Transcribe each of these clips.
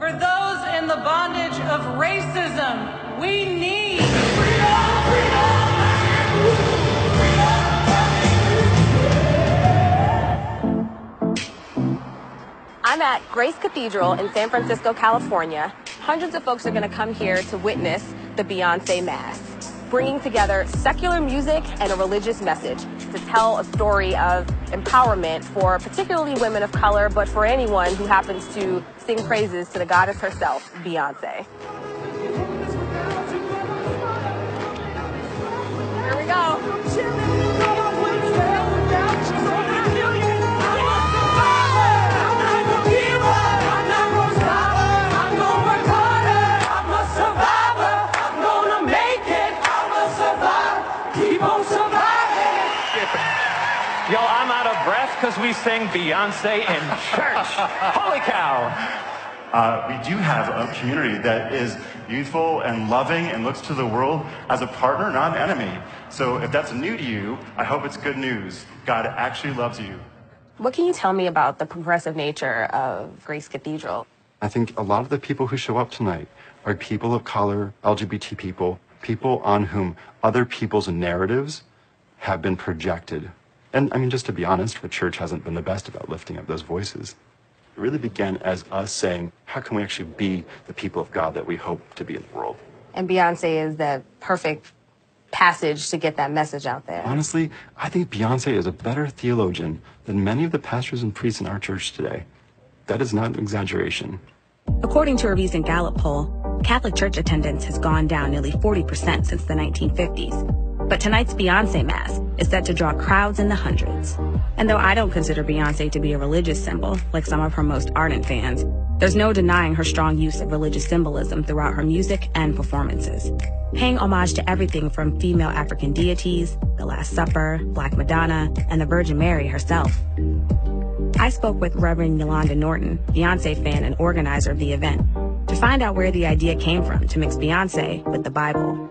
For those in the bondage of racism, we need I'm at Grace Cathedral in San Francisco, California. Hundreds of folks are going to come here to witness the Beyonce Mass, bringing together secular music and a religious message to tell a story of empowerment for particularly women of color, but for anyone who happens to sing praises to the goddess herself, Beyonce. Here we go. Yo, I'm out of breath because we sang Beyonce in church. Holy cow. We do have a community that is youthful and loving and looks to the world as a partner, not an enemy. So if that's new to you, I hope it's good news. God actually loves you. What can you tell me about the progressive nature of Grace Cathedral? I think a lot of the people who show up tonight are people of color, LGBT people, people on whom other people's narratives have been projected. And I mean, just to be honest, the church hasn't been the best about lifting up those voices. It really began as us saying, how can we actually be the people of God that we hope to be in the world? And Beyonce is the perfect passage to get that message out there. Honestly, I think Beyonce is a better theologian than many of the pastors and priests in our church today. That is not an exaggeration. According to a recent Gallup poll, Catholic church attendance has gone down nearly 40% since the 1950s. But tonight's Beyonce Mass is set to draw crowds in the hundreds. And though I don't consider Beyonce to be a religious symbol, like some of her most ardent fans, there's no denying her strong use of religious symbolism throughout her music and performances, paying homage to everything from female African deities, the Last Supper, Black Madonna, and the Virgin Mary herself. I spoke with Reverend Yolanda Norton, Beyonce fan and organizer of the event, to find out where the idea came from to mix Beyonce with the Bible.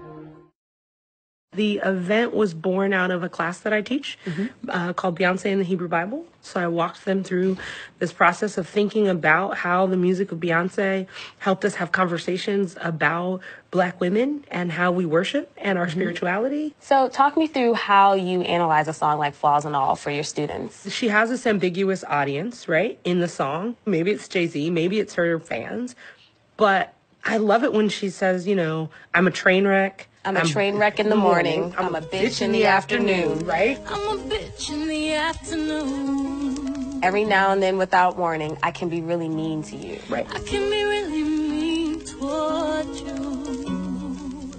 The event was born out of a class that I teach called Beyonce in the Hebrew Bible. So I walked them through this process of thinking about how the music of Beyonce helped us have conversations about Black women and how we worship and our spirituality. So talk me through how you analyze a song like Flaws and All for your students. She has this ambiguous audience, right, in the song. Maybe it's Jay-Z, maybe it's her fans. But I love it when she says, you know, I'm a train wreck. I'm a train wreck in the morning. I'm a bitch in the afternoon. Right? I'm a bitch in the afternoon. Every now and then, without warning, I can be really mean to you. Right. I can be really mean toward you.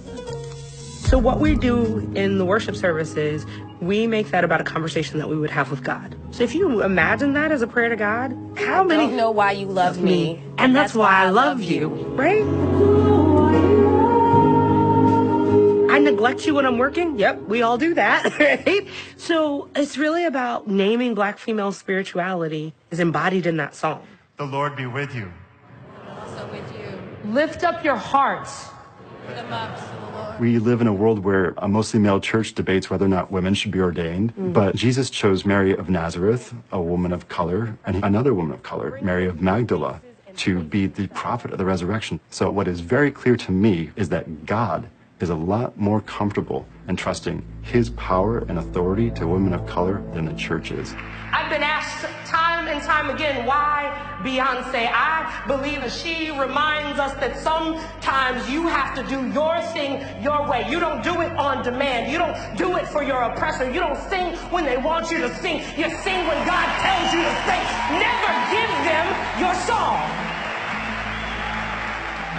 So what we do in the worship service is we make that about a conversation that we would have with God. So if you imagine that as a prayer to God, how many... I don't know why you love me. And that's why I love you. Right? I neglect you when I'm working. Yep, we all do that, right? So it's really about naming Black female spirituality is embodied in that song. The Lord be with you. Also with you. Lift up your hearts. Lift them up to the Lord. We live in a world where a mostly male church debates whether or not women should be ordained. But Jesus chose Mary of Nazareth, a woman of color, and another woman of color, Mary of Magdala, to be the prophet of the resurrection. So what is very clear to me is that God is a lot more comfortable in trusting his power and authority to women of color than the church is. I've been asked time and time again, why Beyonce? I believe that she reminds us that sometimes you have to do your thing your way. You don't do it on demand. You don't do it for your oppressor. You don't sing when they want you to sing. You sing when God tells you to sing. Never give them your song.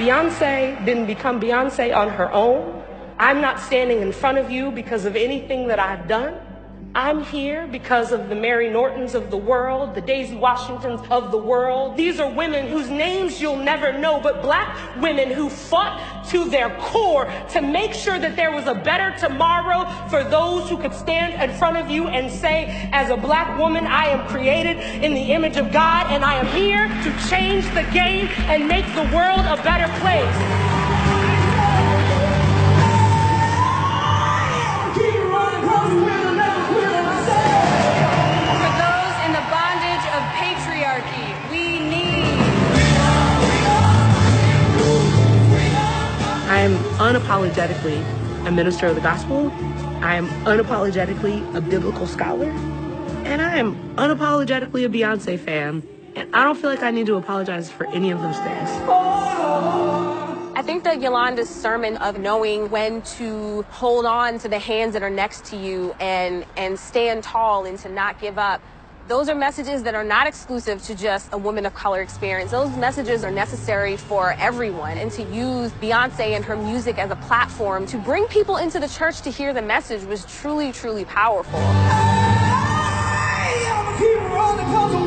Beyonce didn't become Beyonce on her own. I'm not standing in front of you because of anything that I've done. I'm here because of the Mary Nortons of the world, the Daisy Washingtons of the world. These are women whose names you'll never know, but Black women who fought to their core to make sure that there was a better tomorrow for those who could stand in front of you and say, as a Black woman, I am created in the image of God, and I am here to change the game and make the world a better place. For those in the bondage of patriarchy, we need unapologetically a minister of the gospel. I am unapologetically a biblical scholar. And I am unapologetically a Beyonce fan. And I don't feel like I need to apologize for any of those things. I think that Yolanda's sermon of knowing when to hold on to the hands that are next to you and stand tall and to not give up, those are messages that are not exclusive to just a woman of color experience. Those messages are necessary for everyone, and to use Beyonce and her music as a platform to bring people into the church to hear the message was truly, truly powerful. I am a hero because of